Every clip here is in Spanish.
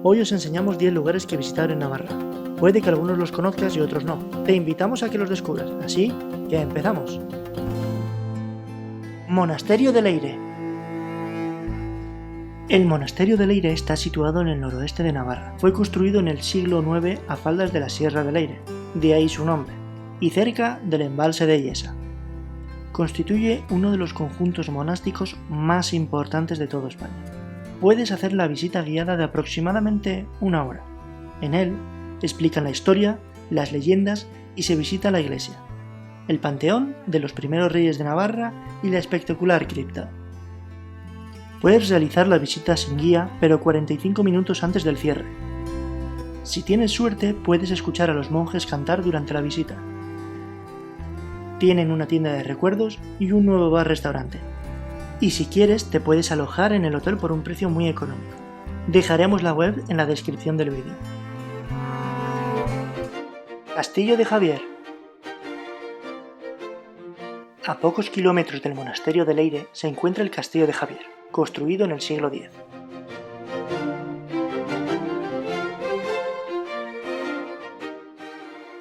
Hoy os enseñamos 10 lugares que visitar en Navarra. Puede que algunos los conozcas y otros no. Te invitamos a que los descubras, así que empezamos. Monasterio de Leire. El Monasterio de Leire está situado en el noroeste de Navarra. Fue construido en el siglo IX a faldas de la Sierra de Leire, de ahí su nombre, y cerca del embalse de Illesa. Constituye uno de los conjuntos monásticos más importantes de toda España. Puedes hacer la visita guiada de aproximadamente 1 hora. En él explican la historia, las leyendas y se visita la iglesia, el panteón de los primeros reyes de Navarra y la espectacular cripta. Puedes realizar la visita sin guía, pero 45 minutos antes del cierre. Si tienes suerte, puedes escuchar a los monjes cantar durante la visita. Tienen una tienda de recuerdos y un nuevo bar-restaurante. Y si quieres, te puedes alojar en el hotel por un precio muy económico. Dejaremos la web en la descripción del vídeo. Castillo de Javier. A pocos kilómetros del monasterio de Leire se encuentra el Castillo de Javier, construido en el siglo X.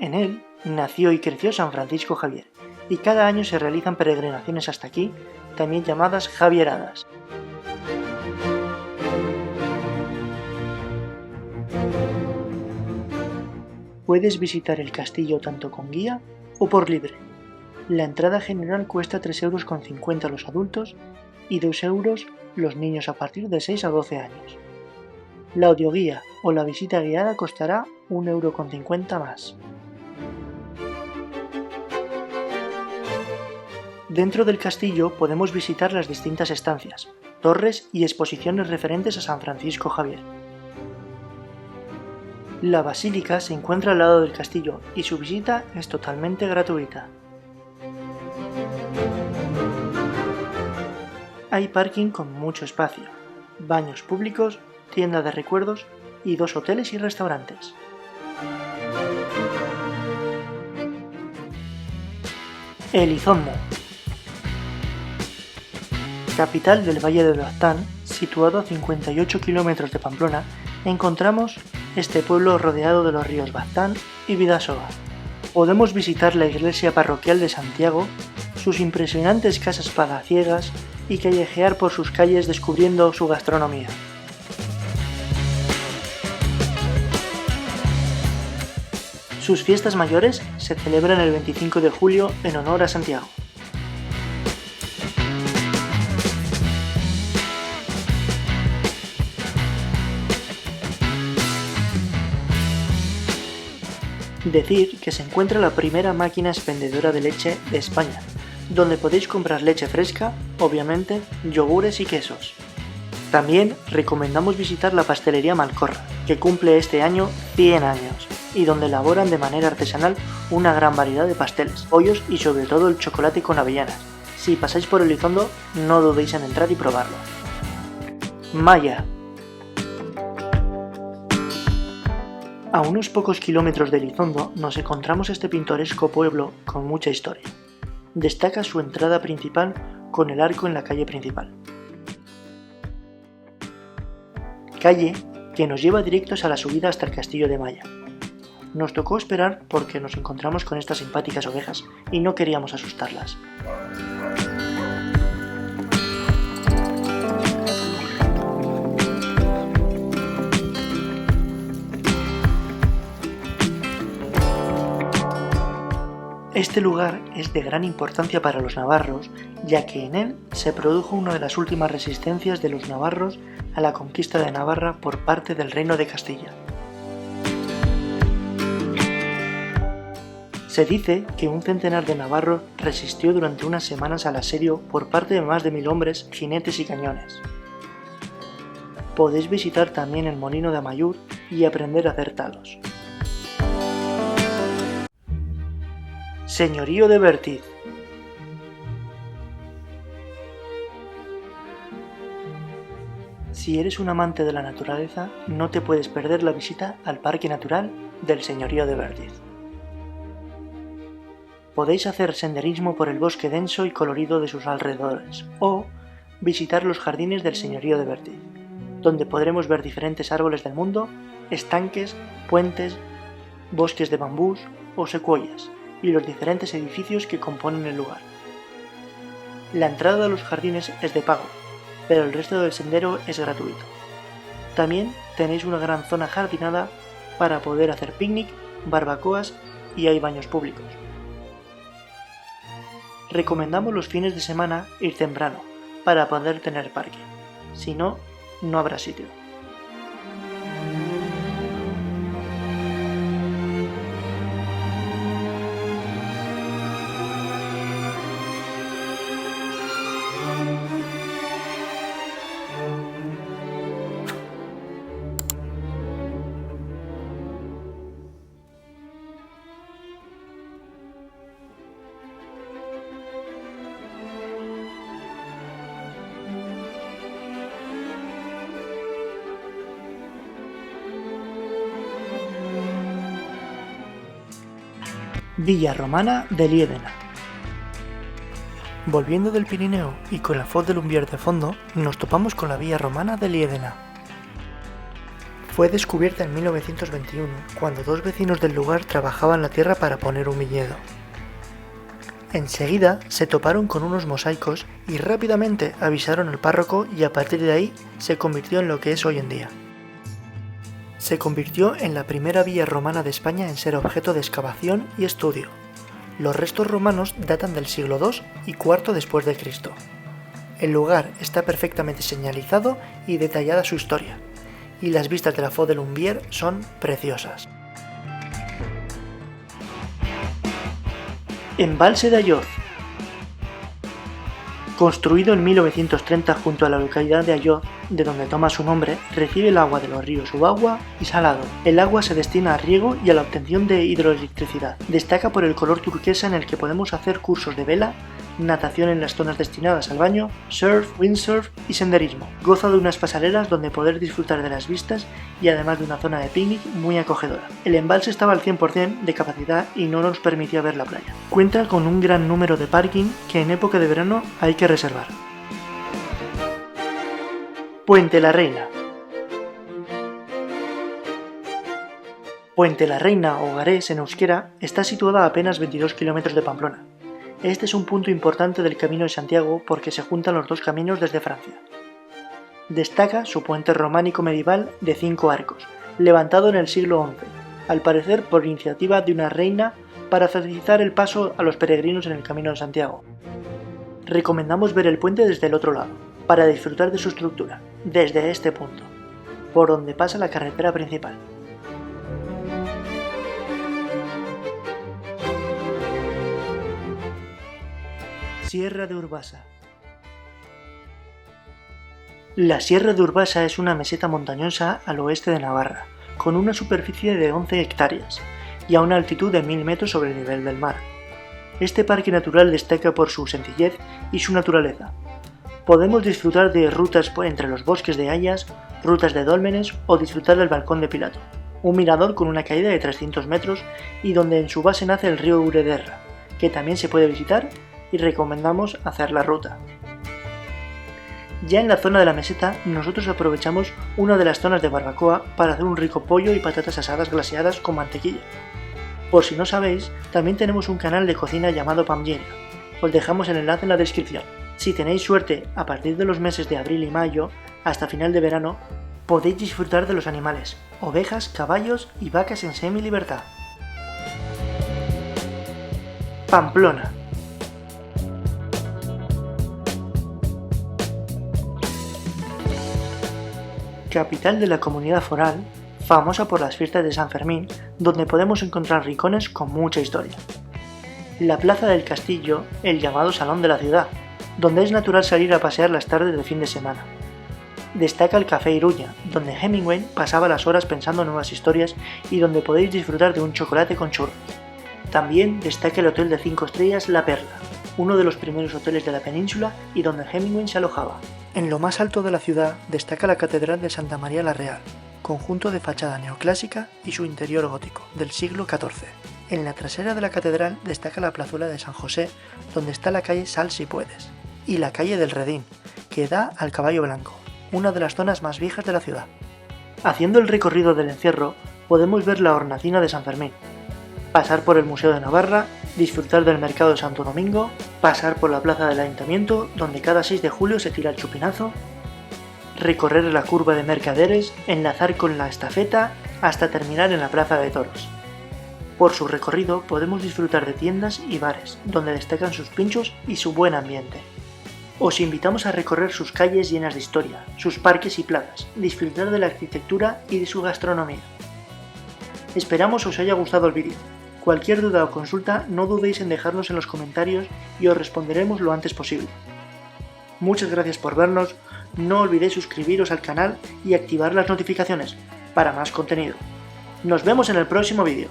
En él nació y creció San Francisco Javier, y cada año se realizan peregrinaciones hasta aquí, también llamadas Javieradas. Puedes visitar el castillo tanto con guía o por libre. La entrada general cuesta 3,50 € los adultos y 2 € los niños a partir de 6 a 12 años. La audioguía o la visita guiada costará 1,50 € más. Dentro del castillo podemos visitar las distintas estancias, torres y exposiciones referentes a San Francisco Javier. La basílica se encuentra al lado del castillo y su visita es totalmente gratuita. Hay parking con mucho espacio, baños públicos, tienda de recuerdos y 2 hoteles y restaurantes. Elizondo. Capital del Valle de Baztán, situado a 58 kilómetros de Pamplona, encontramos este pueblo rodeado de los ríos Baztán y Bidasoa. Podemos visitar la iglesia parroquial de Santiago, sus impresionantes casas palaciegas y callejear por sus calles descubriendo su gastronomía. Sus fiestas mayores se celebran el 25 de julio en honor a Santiago. Decir que se encuentra la primera máquina expendedora de leche de España, donde podéis comprar leche fresca, obviamente, yogures y quesos. También recomendamos visitar la pastelería Malcorra, que cumple este año 100 años, y donde elaboran de manera artesanal una gran variedad de pasteles, bollos y sobre todo el chocolate con avellanas. Si pasáis por Elizondo, no dudéis en entrar y probarlo. Maya. A unos pocos kilómetros de Elizondo nos encontramos este pintoresco pueblo con mucha historia. Destaca su entrada principal con el arco en la calle principal. Calle que nos lleva directos a la subida hasta el castillo de Maya. Nos tocó esperar porque nos encontramos con estas simpáticas ovejas y no queríamos asustarlas. Este lugar es de gran importancia para los navarros, ya que en él se produjo una de las últimas resistencias de los navarros a la conquista de Navarra por parte del Reino de Castilla. Se dice que un centenar de navarros resistió durante unas semanas al asedio por parte de más de 1000 hombres, jinetes y cañones. Podéis visitar también el molino de Amayur y aprender a hacer talos. Señorío de Bertiz. Si eres un amante de la naturaleza, no te puedes perder la visita al Parque Natural del Señorío de Bertiz. Podéis hacer senderismo por el bosque denso y colorido de sus alrededores, o visitar los jardines del Señorío de Bertiz. donde podremos ver diferentes árboles del mundo, estanques, puentes, bosques de bambús o secuoyas, y los diferentes edificios que componen el lugar. La entrada a los jardines es de pago, pero el resto del sendero es gratuito. También tenéis una gran zona jardinada para poder hacer picnic, barbacoas y hay baños públicos. Recomendamos los fines de semana ir temprano para poder tener parque, si no, no habrá sitio. Villa Romana de Liébena. Volviendo del Pirineo y con la Foz de Lumbier de fondo, nos topamos con la Villa Romana de Liébena. Fue descubierta en 1921, cuando dos vecinos del lugar trabajaban la tierra para poner un viñedo. Enseguida se toparon con unos mosaicos y rápidamente avisaron al párroco y a partir de ahí se convirtió en lo que es hoy en día. Se convirtió en la primera villa romana de España en ser objeto de excavación y estudio. Los restos romanos datan del siglo II y IV después de Cristo. El lugar está perfectamente señalizado y detallada su historia, y las vistas de la Foz de Lumbier son preciosas. Embalse de Ayoz. Construido en 1930 junto a la localidad de Ayoz, de donde toma su nombre, recibe el agua de los ríos Ubagua y Salado. El agua se destina a riego y a la obtención de hidroelectricidad. Destaca por el color turquesa en el que podemos hacer cursos de vela, natación en las zonas destinadas al baño, surf, windsurf y senderismo. Goza de unas pasarelas donde poder disfrutar de las vistas y además de una zona de picnic muy acogedora. El embalse estaba al 100% de capacidad y no nos permitía ver la playa. Cuenta con un gran número de parking que en época de verano hay que reservar. Puente la Reina. Puente la Reina o Garés en euskera está situada a apenas 22 kilómetros de Pamplona. Este es un punto importante del Camino de Santiago porque se juntan los dos caminos desde Francia. Destaca su puente románico medieval de 5 arcos, levantado en el siglo XI, al parecer por iniciativa de una reina para facilitar el paso a los peregrinos en el Camino de Santiago. Recomendamos ver el puente desde el otro lado, para disfrutar de su estructura, desde este punto, por donde pasa la carretera principal. Sierra de Urbasa. La Sierra de Urbasa es una meseta montañosa al oeste de Navarra, con una superficie de 11 hectáreas y a una altitud de 1000 metros sobre el nivel del mar. Este parque natural destaca por su sencillez y su naturaleza. Podemos disfrutar de rutas entre los bosques de hayas, rutas de dólmenes o disfrutar del Balcón de Pilato, un mirador con una caída de 300 metros y donde en su base nace el río Urederra, que también se puede visitar y recomendamos hacer la ruta. Ya en la zona de la meseta, nosotros aprovechamos una de las zonas de barbacoa para hacer un rico pollo y patatas asadas glaseadas con mantequilla. Por si no sabéis, también tenemos un canal de cocina llamado Pamyeria. Os dejamos el enlace en la descripción. Si tenéis suerte, a partir de los meses de abril y mayo, hasta final de verano, podéis disfrutar de los animales, ovejas, caballos y vacas en semi-libertad. Pamplona. Capital de la comunidad foral, famosa por las fiestas de San Fermín, donde podemos encontrar rincones con mucha historia. La Plaza del Castillo, el llamado Salón de la Ciudad, donde es natural salir a pasear las tardes de fin de semana. Destaca el Café Iruña, donde Hemingway pasaba las horas pensando en nuevas historias y donde podéis disfrutar de un chocolate con churros. También destaca el Hotel de 5 estrellas La Perla, uno de los primeros hoteles de la península y donde Hemingway se alojaba. En lo más alto de la ciudad destaca la Catedral de Santa María la Real, conjunto de fachada neoclásica y su interior gótico, del siglo XIV. En la trasera de la catedral destaca la plazuela de San José, donde está la calle Sal si puedes, y la calle del Redín, que da al Caballo Blanco. una de las zonas más viejas de la ciudad. Haciendo el recorrido del encierro, podemos ver la hornacina de San Fermín, pasar por el Museo de Navarra, disfrutar del Mercado de Santo Domingo, pasar por la plaza del Ayuntamiento, donde cada 6 de julio se tira el chupinazo, recorrer la curva de mercaderes, enlazar con la estafeta hasta terminar en la plaza de toros. Por su recorrido podemos disfrutar de tiendas y bares, donde destacan sus pinchos y su buen ambiente. Os invitamos a recorrer sus calles llenas de historia, sus parques y plazas, disfrutar de la arquitectura y de su gastronomía. Esperamos os haya gustado el vídeo. Cualquier duda o consulta no dudéis en dejarnos en los comentarios y os responderemos lo antes posible. Muchas gracias por vernos, no olvidéis suscribiros al canal y activar las notificaciones para más contenido. Nos vemos en el próximo vídeo.